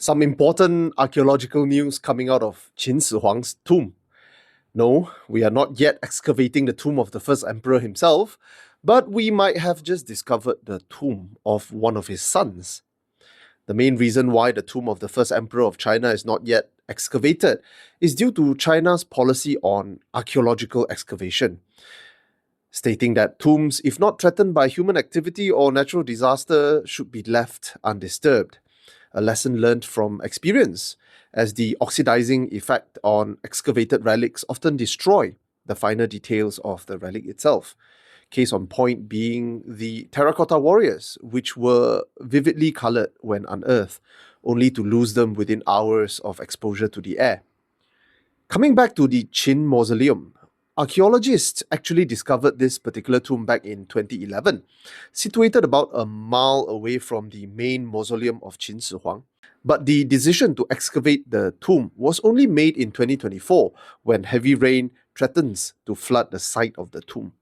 Some important archaeological news coming out of Qin Shi Huang's tomb. No, we are not yet excavating the tomb of the first emperor himself, but we might have just discovered the tomb of one of his sons. The main reason why the tomb of the first emperor of China is not yet excavated is due to China's policy on archaeological excavation, stating that tombs, if not threatened by human activity or natural disaster, should be left undisturbed. A lesson learned from experience, as the oxidizing effect on excavated relics often destroy the finer details of the relic itself. Case on point being the terracotta warriors, which were vividly colored when unearthed, only to lose them within hours of exposure to the air. Coming back to the Qin Mausoleum, archaeologists actually discovered this particular tomb back in 2011, situated about a mile away from the main mausoleum of Qin Shi Huang. But the decision to excavate the tomb was only made in 2024, when heavy rain threatens to flood the site of the tomb.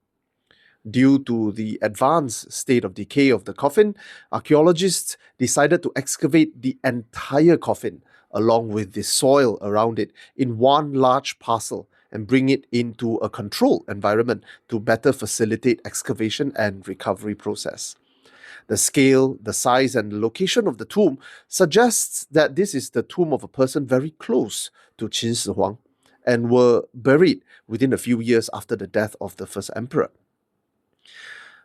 Due to the advanced state of decay of the coffin, archaeologists decided to excavate the entire coffin, along with the soil around it, in one large parcel and bring it into a controlled environment to better facilitate excavation and recovery process. The scale, the size, and the location of the tomb suggests that this is the tomb of a person very close to Qin Shi Huang and were buried within a few years after the death of the first emperor.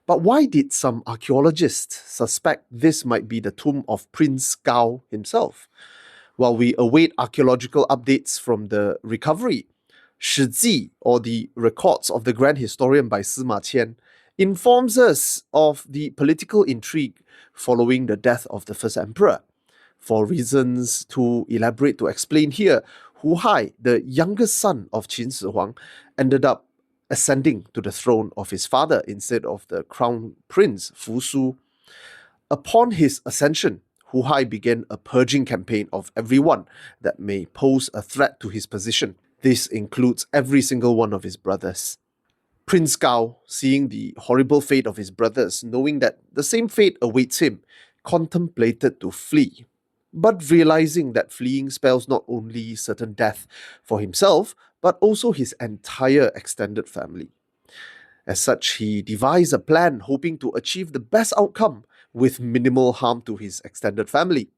But why did some archaeologists suspect this might be the tomb of Prince Gao himself? While we await archaeological updates from the recovery, Shiji, or the records of the grand historian by Sima Qian, informs us of the political intrigue following the death of the first emperor. For reasons to elaborate to explain here, Hu Hai, the youngest son of Qin Shi Huang, ended up ascending to the throne of his father instead of the crown prince Fu Su. Upon his ascension, Hu Hai began a purging campaign of everyone that may pose a threat to his position. This includes every single one of his brothers. Prince Gao, seeing the horrible fate of his brothers, knowing that the same fate awaits him, contemplated to flee. But realizing that fleeing spells not only certain death for himself, but also his entire extended family. As such, he devised a plan hoping to achieve the best outcome with minimal harm to his extended family.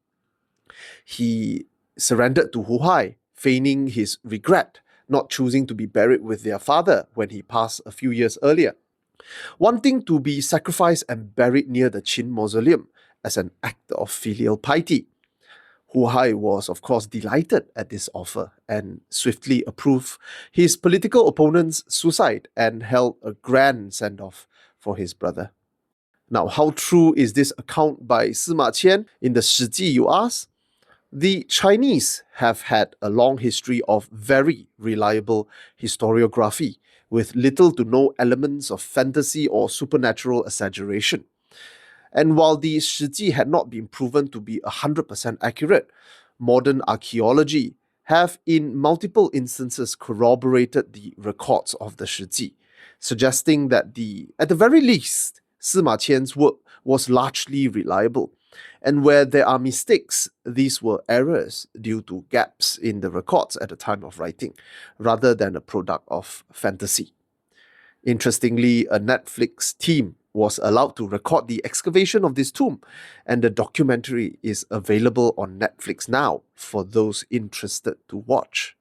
He surrendered to Hu Hai, feigning his regret, not choosing to be buried with their father when he passed a few years earlier, wanting to be sacrificed and buried near the Qin Mausoleum as an act of filial piety. Hu Hai was, of course, delighted at this offer and swiftly approved his political opponent's suicide and held a grand send-off for his brother. Now, how true is this account by Sima Qian in the Shiji, you ask? The Chinese have had a long history of very reliable historiography, with little to no elements of fantasy or supernatural exaggeration. And while the Shiji had not been proven to be 100% accurate, modern archaeology have in multiple instances corroborated the records of the Shiji, suggesting that at the very least, Sima Qian's work was largely reliable. And where there are mistakes, these were errors due to gaps in the records at the time of writing, rather than a product of fantasy. Interestingly, a Netflix team was allowed to record the excavation of this tomb, and the documentary is available on Netflix now for those interested to watch.